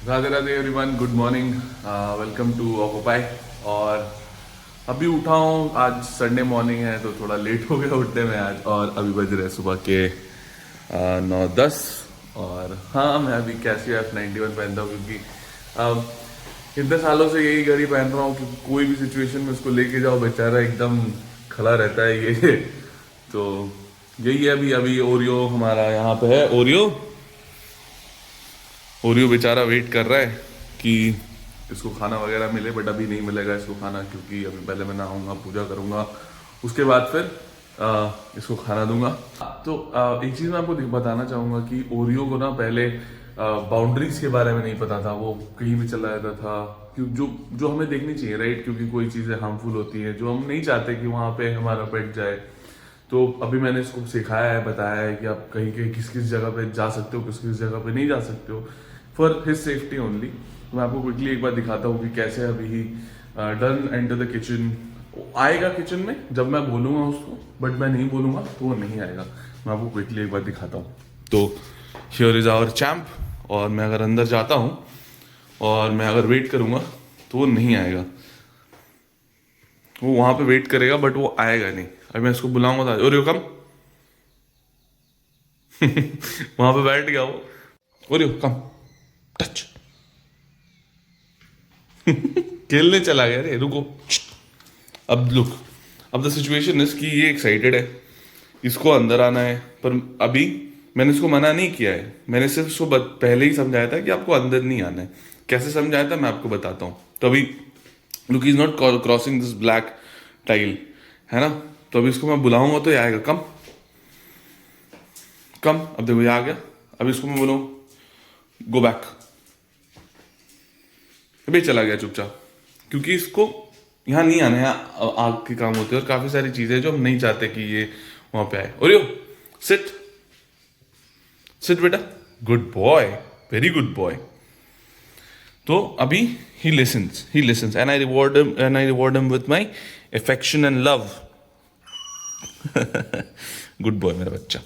Radhe Radhe everyone, good morning, welcome to occupy. और अभी उठा हूँ, आज संडे मॉर्निंग है तो थोड़ा लेट हो गया उठने में आज। और अभी बज रहे सुबह के 9:10। और हाँ, मैं अभी कैसियो F91 पहनता हूँ क्योंकि इतने सालों से यही घड़ी पहन रहा हूँ कि कोई भी सिचुएशन में उसको लेके जाओ बेचारा एकदम खड़ा रहता है ये। तो यही है। अभी अभी ओरियो हमारा यहाँ पे है। ओरियो ओरियो बेचारा वेट कर रहा है कि इसको खाना वगैरह मिले, बट अभी नहीं मिलेगा इसको खाना क्योंकि अभी पहले मैं नहाऊंगा, पूजा करूंगा, उसके बाद फिर इसको खाना दूंगा। तो एक चीज़ मैं आपको बताना चाहूँगा कि ओरियो को ना पहले बाउंड्रीज के बारे में नहीं पता था। वो कहीं भी चला जाता था क्यों, जो जो हमें देखनी चाहिए, राइट? क्योंकि कोई चीज़ें हार्मफुल होती हैं जो हम नहीं चाहते कि वहाँ पे हमारा पेट जाए। तो अभी मैंने इसको सिखाया है, बताया है कि आप कहीं कहीं किस किस जगह पे जा सकते हो, किस किस जगह पे नहीं जा सकते हो, फॉर हिज सेफ्टी ओनली। मैं आपको क्विकली एक बार दिखाता हूँ कि कैसे अभी ही डन एंटर द किचन। आएगा किचन में जब मैं बोलूँगा उसको, बट मैं नहीं बोलूँगा तो वो नहीं आएगा। मैं आपको क्विकली एक बार दिखाता हूँ। तो हियर इज आवर चैम्प। और मैं अगर अंदर जाता हूँ और मैं अगर वेट करूँगा तो वो नहीं आएगा। वो वहाँ पे वेट करेगा बट वो आएगा नहीं। अभी मैं इसको बुलाऊंगा तो ओरियो कम। वहां पे बैठ गया वो। ओरियो कम, टच। खेलने चला गया। रे रुको। अब लुक, अब द सिचुएशन इज कि ये एक्साइटेड है, इसको अंदर आना है। पर अभी मैंने इसको मना नहीं किया है, मैंने सिर्फ इसको पहले ही समझाया था कि आपको अंदर नहीं आना है। कैसे समझाया था मैं आपको बताता हूँ। तो अभी look, is not crossing this black tile, है ना? तो अभी इसको मैं बुलाऊंगा तो ये आएगा। कम कम। अब देखो ये आ गया। अब इसको मैं बोलूँ गो बैक, अभी चला गया चुपचाप, क्योंकि इसको यहाँ नहीं आना है। आग के काम होते हैं और काफी सारी चीजें जो हम नहीं चाहते कि ये वहां पे आए। ओरियो सिट, सिट बेटा, good boy, very good boy. तो अभी ही lessons and I reward him with my affection and love. Good boy मेरा बच्चा।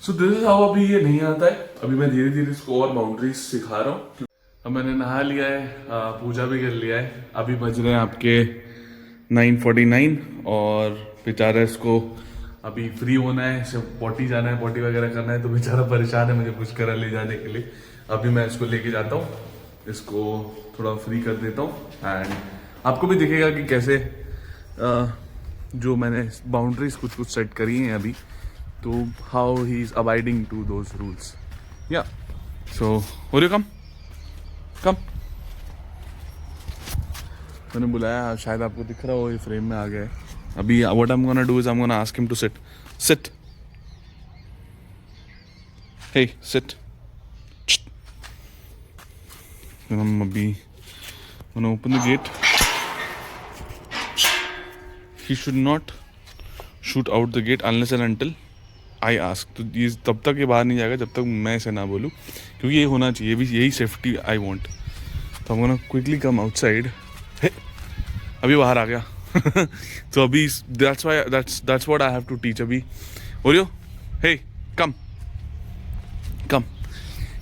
सो दिस इज हाउ अभी ये नहीं आता है। अभी मैं धीरे धीरे इसको और बाउंड्रीज सिखा रहा हूँ। अब मैंने नहा लिया है, पूजा भी कर लिया है। अभी बज रहे हैं आपके 9:49 और बेचारा इसको अभी फ्री होना है, सिर्फ पॉटी जाना है, पॉटी वगैरह करना है। तो बेचारा परेशान है मुझे पुष्कर ले जाने के लिए। अभी मैं इसको लेके जाता हूँ, इसको थोड़ा फ्री कर देता हूँ एंड आपको भी दिखेगा कि कैसे जो मैंने बाउंड्रीज कुछ कुछ सेट करी हैं अभी, तो how he is abiding to those rules. या सो ओरियो कम कम। मैंने बुलाया, शायद आपको दिख रहा हो, ये फ्रेम में आ गया है। अभी what I am gonna do is I am gonna ask him to sit. Sit, hey sit. हम अभी gonna open the gate. He should not shoot out the gate unless and until I ask. तो ये तब तक ये बाहर नहीं जाएगा जब तक मैं इसे ना बोलूँ, क्योंकि ये होना चाहिए भी, यही सेफ्टी आई वांट। तो हम गोना क्विकली कम आउटसाइड। अभी बाहर आ गया। तो अभी that's what I have to teach अभी। Oreo hey come come.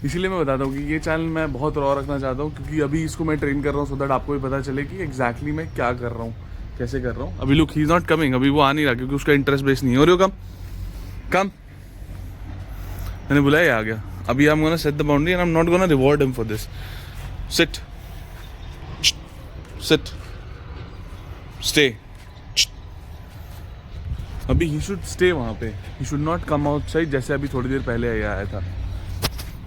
इसीलिए मैं बताता हूँ कि ये चैनल मैं बहुत रॉ रखना चाहता हूँ, क्योंकि अभी इसको मैं ट्रेन कर रहा हूँ सो दैट आपको भी पता चले कि एग्जैक्टली मैं क्या कर रहा हूँ, कैसे कर रहा हूँ। अभी look, he is not coming. अभी वो आ नहीं रहा क्योंकि उसका इंटरेस्ट बेस नहीं है। ओरियो कम कम। मैंने बुलाया, आ गया। अभी आई am gonna set the boundary and I am not gonna reward him for this. Sit sit stay. अभी ही शुड स्टे वहां पे, ही शुड नॉट कम आउटसाइड जैसे अभी थोड़ी देर पहले आया था।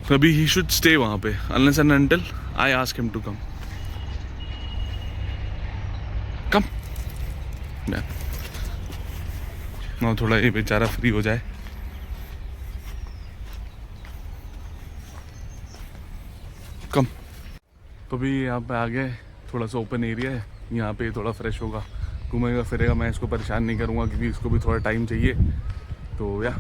तो अभी ही शुड स्टे वहां पे unless and until I ask him to come. Come ना, थोड़ा ये बेचारा फ्री हो जाए। कम। तो अभी यहाँ पे आ गए, थोड़ा सा ओपन एरिया है, यहाँ पे थोड़ा फ्रेश होगा, घूमेगा फिरेगा। मैं इसको परेशान नहीं करूँगा क्योंकि इसको भी थोड़ा टाइम चाहिए। तो या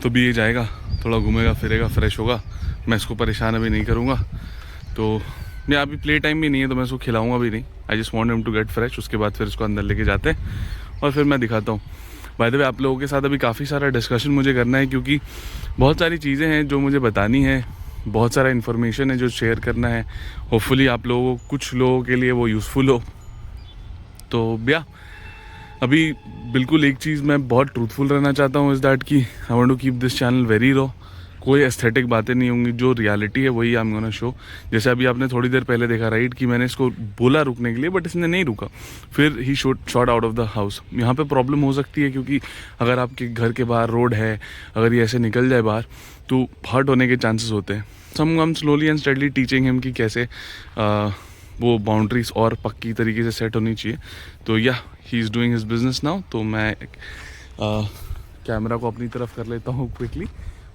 तो भी ये जाएगा, थोड़ा घूमेगा फिरेगा, फ्रेश होगा। मैं इसको परेशान अभी नहीं करूँगा। तो मैं अभी प्ले टाइम भी नहीं है तो मैं इसको खिलाऊंगा भी नहीं। I just want him to get fresh. उसके बाद फिर इसको अंदर लेके जाते हैं और फिर मैं दिखाता हूँ। बाय द वे आप लोगों के साथ अभी काफ़ी सारा डिस्कशन मुझे करना है, क्योंकि बहुत सारी चीज़ें हैं जो मुझे बतानी है, बहुत सारा इन्फॉर्मेशन है जो शेयर करना है। होपफुली आप लोगों को, कुछ लोगों के लिए वो यूज़फुल हो। तो भैया अभी बिल्कुल एक चीज़ मैं बहुत ट्रूथफुल रहना चाहता हूँ, इज़ दैट कि I want to keep this channel very raw. कोई एस्थेटिक बातें नहीं होंगी, जो रियलिटी है वही आई एम गोना शो। जैसे अभी आपने थोड़ी देर पहले देखा राइट कि मैंने इसको बोला रुकने के लिए, बट इसने नहीं रुका, फिर he shot out of the house. यहाँ पे प्रॉब्लम हो सकती है, क्योंकि अगर आपके घर के बाहर रोड है, अगर ये ऐसे निकल जाए बाहर तो हर्ट होने के चांसेस होते हैं। Some I am slowly and steadily teaching him कि कैसे वो बाउंड्रीज और पक्की तरीके से सेट होनी चाहिए। तो या he is doing his business now. तो मैं कैमरा को अपनी तरफ कर लेता हूँ क्विकली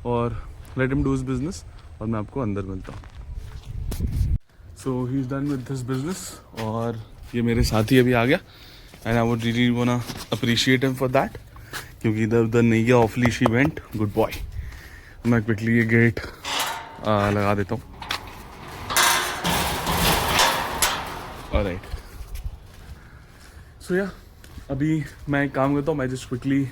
और let him do his business, और मैं आपको अंदर मिलता हूँ। So he is done with this business, और ये मेरे साथी अभी आ गया, and I would really wanna appreciate him for that, क्योंकि इधर उधर नहीं गया, awfully she went, good boy. मैं क्विकली ये गेट लगा देता हूँ। ऑलराइट, सो या अभी मैं एक काम करता हूँ, मैं जस्ट क्विकली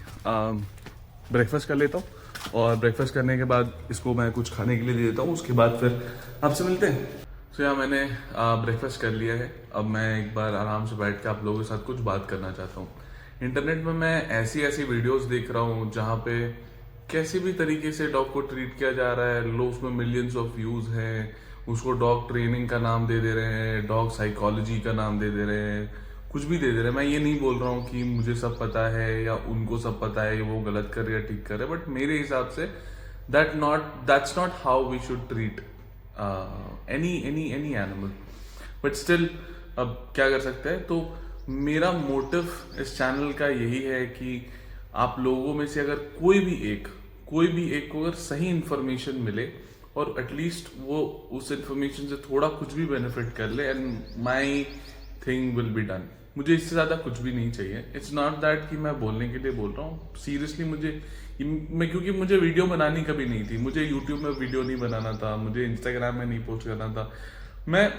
ब्रेकफास्ट कर लेता हूँ, और ब्रेकफास्ट करने के बाद इसको मैं कुछ खाने के लिए दे देता हूँ, उसके बाद फिर आपसे मिलते हैं। सो या मैंने ब्रेकफास्ट कर लिया है। अब मैं एक बार आराम से बैठ के आप लोगों के साथ कुछ बात करना चाहता हूँ। इंटरनेट में मैं ऐसी वीडियोस देख रहा हूँ जहाँ पे कैसे भी तरीके से डॉग को ट्रीट किया जा रहा है, लोग उसमें मिलियंस ऑफ व्यूज हैं, उसको डॉग ट्रेनिंग का नाम दे दे रहे हैं, डॉग साइकोलॉजी का नाम दे दे रहे हैं, कुछ भी दे दे रहे हैं। मैं ये नहीं बोल रहा हूँ कि मुझे सब पता है या उनको सब पता है, वो गलत कर रहे या ठीक कर रहे, बट मेरे हिसाब से that's not how we should treat any animal. But still अब क्या कर सकते हैं। तो मेरा मोटिव इस चैनल का यही है कि आप लोगों में से अगर कोई भी एक को अगर सही इंफॉर्मेशन मिले, और एटलीस्ट वो उस इंफॉर्मेशन से थोड़ा कुछ भी बेनिफिट कर ले, and my thing will be done. मुझे इससे ज़्यादा कुछ भी नहीं चाहिए। इट्स नॉट दैट कि मैं बोलने के लिए बोल रहा हूँ, सीरियसली क्योंकि मुझे वीडियो बनानी कभी नहीं थी, मुझे यूट्यूब में वीडियो नहीं बनाना था, मुझे इंस्टाग्राम में नहीं पोस्ट करना था। मैं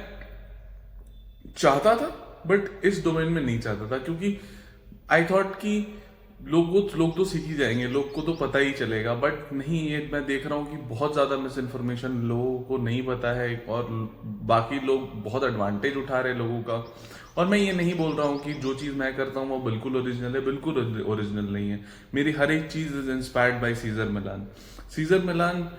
चाहता था बट इस डोमेन में नहीं चाहता था, क्योंकि आई थॉट कि लोग तो सीख ही जाएंगे, लोग को तो पता ही चलेगा। बट नहीं, ये मैं देख रहा हूँ कि बहुत ज़्यादा मिस इन्फॉर्मेशन लोगों को नहीं पता है, और बाकी लोग बहुत एडवांटेज उठा रहे हैं लोगों का। और मैं ये नहीं बोल रहा हूँ कि जो चीज़ मैं करता हूँ वो बिल्कुल ओरिजिनल है, बिल्कुल ओरिजिनल नहीं है। मेरी हर एक चीज़ इज इंस्पायर्ड बाय सीजर मिलान।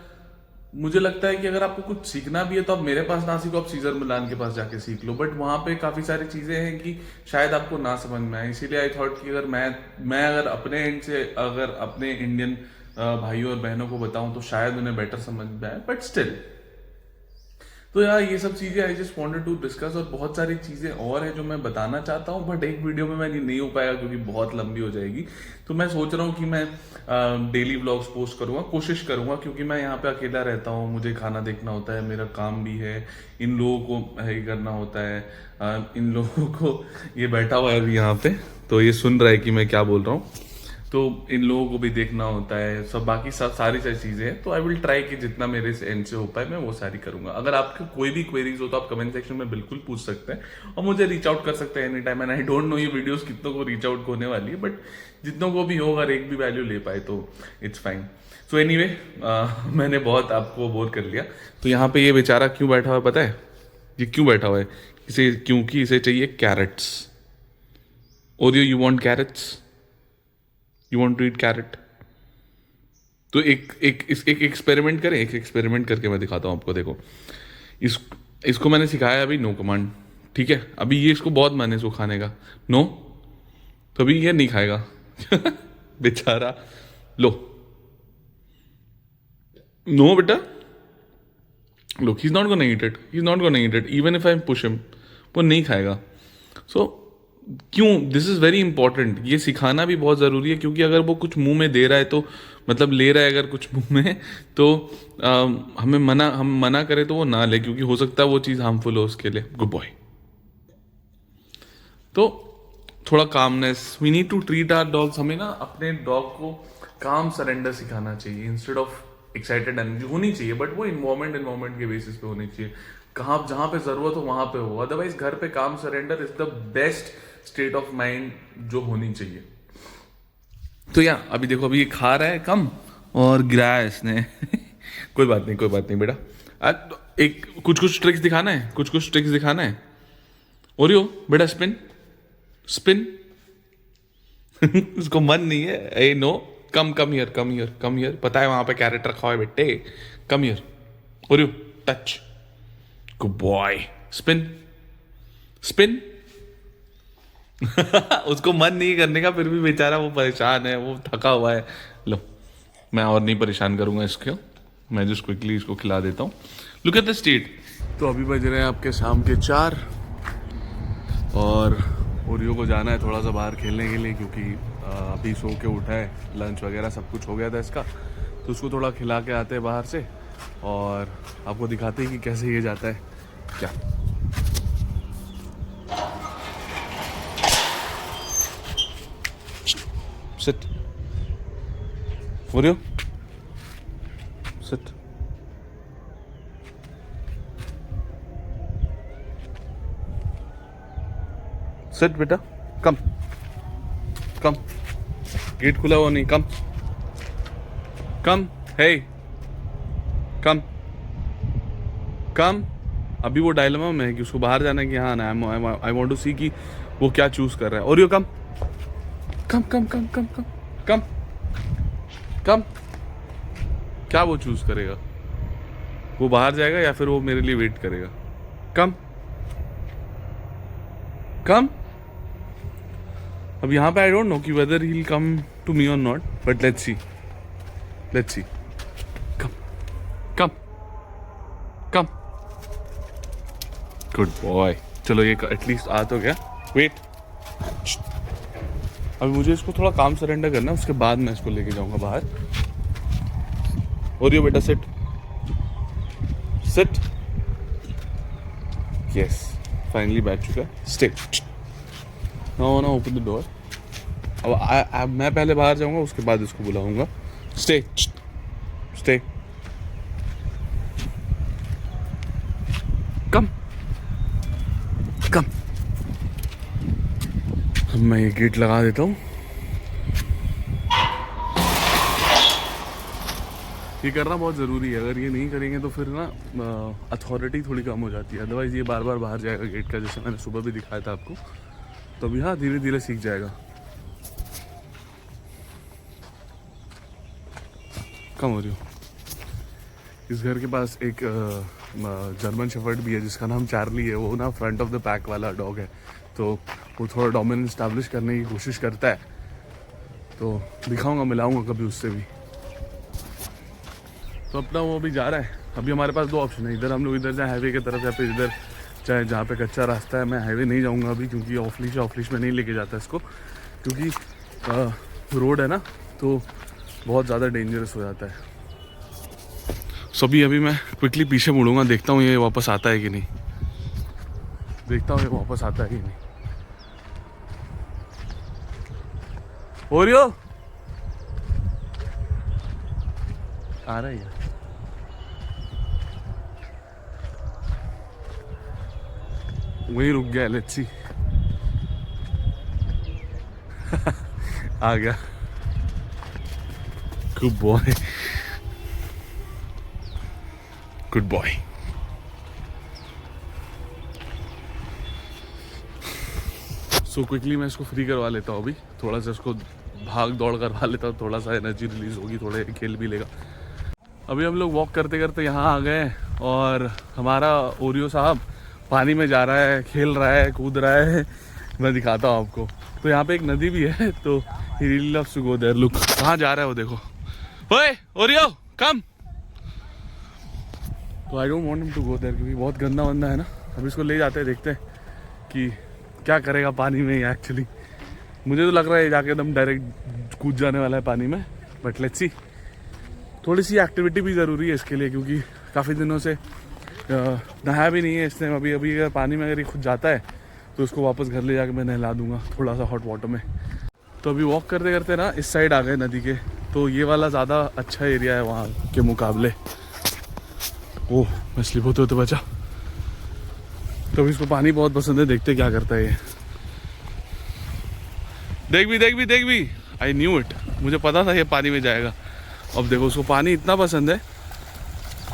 मुझे लगता है कि अगर आपको कुछ सीखना भी है तो आप मेरे पास ना सीखो, आप सीजर मिलान के पास जाके सीख लो। बट वहां पे काफी सारी चीजें हैं कि शायद आपको ना समझ में आए, इसीलिए आई थॉट कि अगर मैं अगर अपने एंड से अगर अपने इंडियन भाइयों और बहनों को बताऊं तो शायद उन्हें बेटर समझ में आए। बट स्टिल, तो यार ये सब चीजें I just wanted to discuss, और बहुत सारी चीजें और है जो मैं बताना चाहता हूँ, बट एक वीडियो में मैं नहीं हो पाएगा क्योंकि बहुत लंबी हो जाएगी। तो मैं सोच रहा हूँ कि मैं डेली व्लॉग्स पोस्ट करूंगा, कोशिश करूंगा, क्योंकि मैं यहाँ पे अकेला रहता हूँ, मुझे खाना देखना होता है, मेरा काम भी है, इन लोगों को ये करना होता है, इन लोगों को, ये बैठा हुआ है अभी यहाँ पे, तो ये सुन रहा है कि मैं क्या बोल रहा हूँ, तो इन लोगों को भी देखना होता है, सब बाकी सारी चीजें हैं। तो आई विल ट्राई कि जितना मेरे से एंड से हो पाए मैं वो सारी करूंगा। अगर आपके कोई भी क्वेरीज हो तो आप कमेंट सेक्शन में बिल्कुल पूछ सकते हैं, और मुझे रीच आउट कर सकते हैं any time. And I don't no ये वीडियोस कितनों को रीच आउट होने वाली है, बट जितनों को भी हो, अगर एक भी वैल्यू ले पाए तो इट्स फाइन। सो एनीवे, मैंने बहुत आपको बोर कर लिया। तो यहाँ पे ये बेचारा क्यों बैठा हुआ है पता है? ये क्यों बैठा हुआ है? क्योंकि इसे चाहिए carrots. Oreo, you want carrots? You want to eat carrot? तो एक एक्सपेरिमेंट करें, एक एक्सपेरिमेंट करके मैं दिखाता हूं आपको। देखो, इसको मैंने सिखाया अभी नो कमांड, ठीक है? अभी ये इसको बहुत मन है इसको खाने का, नो, तो अभी ये नहीं खाएगा बेचारा। लो, नो बेटा, look, he's not gonna eat it even if I push him, वो नहीं खाएगा। सो क्यों, दिस इज वेरी इंपॉर्टेंट, ये सिखाना भी बहुत ज़रूरी है, क्योंकि अगर वो कुछ मुंह में दे रहा है तो मतलब ले रहा है अगर कुछ मुंह में, तो हम मना करें तो वो ना ले, क्योंकि हो सकता है वो चीज़ हार्मफुल हो उसके लिए। Good boy. तो थोड़ा calmness, we need to treat our dogs. हमें ना अपने डॉग को काम सरेंडर सिखाना चाहिए, इंस्टेड ऑफ एक्साइटेड एनर्जी होनी चाहिए, बट वो इन्वायरमेंट के बेसिस पे होनी चाहिए। जहां पे जरूरत हो वहां पे हो, अदरवाइज घर पे काम surrender is the best state of mind जो होनी चाहिए। तो या अभी देखो, अभी ये खा रहा है कम और गिराया है इसने कोई बात नहीं, कोई बात नहीं बेटा। एक कुछ ट्रिक्स दिखाना है, कुछ ट्रिक्स दिखाना है। ओरियो बेटा, स्पिन स्पिन उसको मन नहीं है। ए no, come here, come here. पता है वहां पे कैरेट रखा हुआ है बेटे। Come here Oreo, touch. Good boy. Spin spin उसको मन नहीं करने का, फिर भी बेचारा वो परेशान है, वो थका हुआ है। लो, मैं और नहीं परेशान करूंगा इसको, मैं जस्ट क्विकली इसको खिला देता हूँ। Look at the state. तो अभी बज रहे हैं आपके शाम के 4 और ओरियो को जाना है थोड़ा सा बाहर खेलने के लिए, क्योंकि अभी सो के उठा है, लंच वगैरह सब कुछ हो गया था इसका, तो उसको थोड़ा खिला के आते हैं बाहर से और आपको दिखाते हैं कि कैसे ये जाता है क्या। Sit. Oreo. Sit. Sit बेटा, कम कम। गेट खुला हुआ नहीं, कम कम। हे कम कम। अभी वो डायलेमा में है कि उसको बाहर जाना है कि हाँ ना, आई वांट टू सी कि वो क्या चूज कर रहा है। ओरियो कम come come come come come come कम। क्या वो चूज करेगा? वो बाहर जाएगा या फिर वो मेरे लिए वेट करेगा? कम कम। अब यहाँ पे आई डोंट नो कि whether he will come to me और not, but let's see. Come come come. Good boy. चलो ये एटलीस्ट आ तो गया। वेट, अभी मुझे इसको थोड़ा काम सरेंडर करना है, उसके बाद मैं इसको लेके जाऊंगा बाहर। ओरियो बेटा, सिट सिट। यस, फाइनली बैठ चुका है। Stay. Now open the door. अब मैं पहले बाहर जाऊंगा, उसके बाद इसको बुलाऊंगा। Stay stay. कम कम। अब मैं ये गेट लगा देता हूँ। ये करना बहुत ज़रूरी है, अगर ये नहीं करेंगे तो फिर ना अथॉरिटी थोड़ी कम हो जाती है, अदरवाइज़ ये बार बार बाहर जाएगा गेट का, जैसे मैंने सुबह भी दिखाया था आपको। तो अभी हाँ, धीरे धीरे सीख जाएगा। कम हो रही हो। इस घर के पास एक जर्मन शेफर्ड भी है जिसका नाम चार्ली है। वो ना फ्रंट ऑफ द पैक वाला डॉग है, तो वो थोड़ा डोमिनेंस स्टैब्लिश करने की कोशिश करता है। तो दिखाऊंगा, मिलाऊंगा कभी उससे भी। तो अपना वो अभी जा रहा है। अभी हमारे पास 2 ऑप्शन है, इधर हम लोग इधर जाए हाईवे की तरफ, या फिर इधर चाहे जहाँ पे कच्चा रास्ता है। मैं हाईवे नहीं जाऊँगा अभी, क्योंकि ऑफ लीश में नहीं लेके जाता इसको, क्योंकि रोड है ना, तो बहुत ज़्यादा डेंजरस हो जाता है। सो अभी मैं क्विकली पीछे मुड़ूंगा, देखता हूँ ये वापस आता है कि नहीं, ओरियो आ रहा है। वहीं रुक गया, लेट्स सी। आ गया। Good boy, good boy. So quickly मैं इसको फ्री करवा लेता हूँ अभी, थोड़ा सा इसको भाग दौड़ करवा लेता हूँ, थोड़ा सा एनर्जी रिलीज होगी, थोड़े खेल भी लेगा। अभी हम लोग वॉक करते करते यहाँ आ गए और हमारा ओरियो साहब पानी में जा रहा है, खेल रहा है, कूद रहा है। मैं दिखाता हूँ आपको। तो यहाँ पे एक नदी भी है, तो he really loves to go there. Look कहाँ जा रहा है वो, देखो। ओए ओरियो कम। तो I don't want him to go there, क्योंकि बहुत गंदा वंदा है ना। अभी इसको ले जाते हैं, देखते हैं कि क्या करेगा पानी में। एक्चुअली मुझे तो लग रहा है जाके एकदम डायरेक्ट कूद जाने वाला है पानी में, बट लेट्स सी। थोड़ी सी एक्टिविटी भी ज़रूरी है इसके लिए, क्योंकि काफ़ी दिनों से नहाया भी नहीं है इसने। अभी अगर पानी में अगर ये खुद जाता है तो उसको वापस घर ले जाके मैं नहला दूंगा थोड़ा सा हॉट वाटर में। तो अभी वॉक करते करते ना इस साइड आ गए नदी के, तो ये वाला ज़्यादा अच्छा एरिया है वहाँ के मुकाबले। ओह, मैं स्लिप होते होते बचा। तो अभी इसको पानी बहुत पसंद है, देखते क्या करता है ये। देख भी आई न्यू इट। मुझे पता था ये पानी में जाएगा। अब देखो उसको पानी इतना पसंद है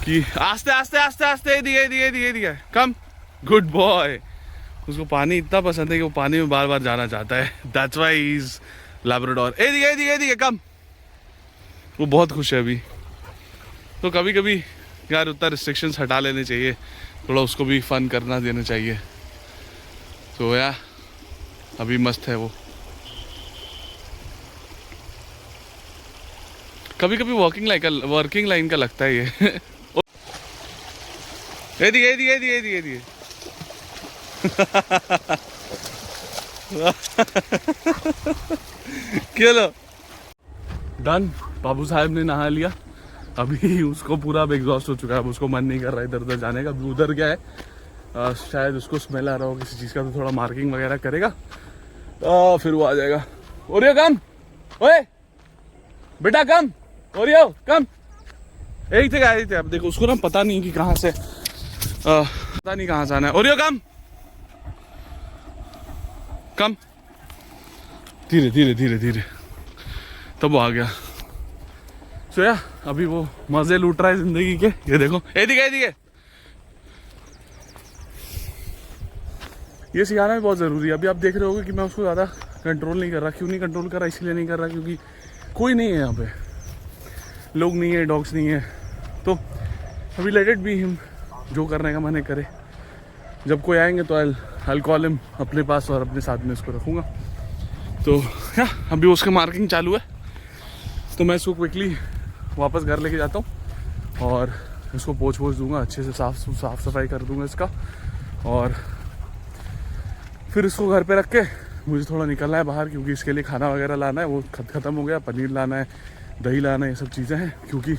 कि आस्ते आस्ते आस्ते आस्ते दिए दिए दिए दिए कम, गुड बॉय। उसको पानी इतना पसंद है कि वो पानी में बार बार जाना चाहता है। That's why he is Labrador. ए दिए दिए दिए कम। वो बहुत खुश है अभी। तो कभी कभी यार उतना रिस्ट्रिक्शंस हटा लेने चाहिए, थोड़ा उसको भी फन करना देना चाहिए। तो यार अभी मस्त है वो। कभी कभी वर्किंग लाइन का लगता है ये। ए दिए चलो डन। बाबू साहब ने नहा लिया, अभी उसको पूरा एग्जॉस्ट हो चुका है। अब उसको मन नहीं कर रहा है इधर उधर जाने का। अभी उधर गया है, शायद उसको स्मेल आ रहा हो किसी चीज़ का, तो थोड़ा मार्किंग वगैरह करेगा, फिर वो आ जाएगा। ओरियो कम, ओए बेटा कम, ओरियो कम। एक थे आए थे। अब देखो उसको ना पता नहीं कि कहाँ से, पता नहीं कहाँ से आना है। ओरियो कम कम, धीरे धीरे धीरे धीरे। तब वो आ गया। तो यार अभी वो मजे लूट रहा है जिंदगी के। ये देखो एदिके ये सिखाना भी बहुत ज़रूरी है। अभी आप देख रहे होगे कि मैं उसको ज़्यादा कंट्रोल नहीं कर रहा। क्यों नहीं कंट्रोल कर रहा? इसलिए नहीं कर रहा क्योंकि कोई नहीं है यहाँ पे, लोग नहीं है, डॉग्स नहीं है। तो अभी लेट इट बी हिम, जो करने का मन करे। जब कोई आएंगे तो आई कॉल हिम अपने पास और अपने साथ में इसको रखूँगा। तो या अभी उसका मार्किंग चालू है, तो मैं इसको क्विकली वापस घर लेके जाता हूँ और इसको पोंछ दूंगा, अच्छे से साफ सफाई कर दूंगा इसका। और फिर इसको घर पे रख के मुझे थोड़ा निकलना है बाहर, क्योंकि इसके लिए खाना वगैरह लाना है, वो ख़त्म हो गया। पनीर लाना है, दही लाना है, ये सब चीज़ें हैं। क्योंकि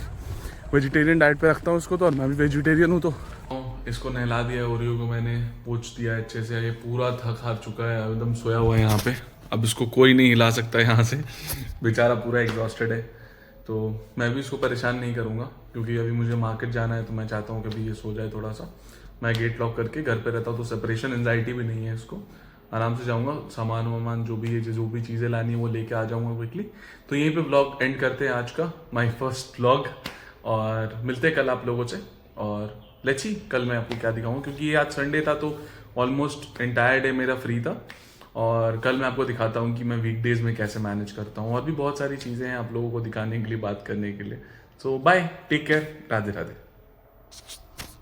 वेजिटेरियन डाइट पे रखता हूँ इसको तो, और मैं भी वेजिटेरियन हूँ। तो इसको नहला दिया है, ओरियो को मैंने पोंछ दिया है अच्छे से। ये पूरा थक हार चुका है, एकदम सोया हुआ है यहाँ पे। अब इसको कोई नहीं हिला सकता यहाँ से, बेचारा पूरा एग्जॉस्टेड है। तो मैं भी इसको परेशान नहीं करूँगा, क्योंकि अभी मुझे मार्केट जाना है। तो मैं चाहता हूँ कि अभी ये सो जाए थोड़ा सा। मैं गेट लॉक करके घर पे रहता हूँ, तो सेपरेशन एंजाइटी भी नहीं है इसको। आराम से जाऊँगा, सामान वामान जो भी चीज़ें लानी है वो लेके आ जाऊँगा क्विकली। तो यहीं पे व्लॉग एंड करते हैं आज का, माय फर्स्ट व्लॉग। और मिलते हैं कल आप लोगों से। और लेट्स सी कल मैं आपको क्या दिखाऊँ, क्योंकि ये आज संडे था तो ऑलमोस्ट एंटायर डे मेरा फ्री था। और कल मैं आपको दिखाता हूँ कि मैं वीकडेज में कैसे मैनेज करता हूँ। और भी बहुत सारी चीज़ें हैं आप लोगों को दिखाने के लिए, बात करने के लिए। So bye, take care, Radhe Radhe.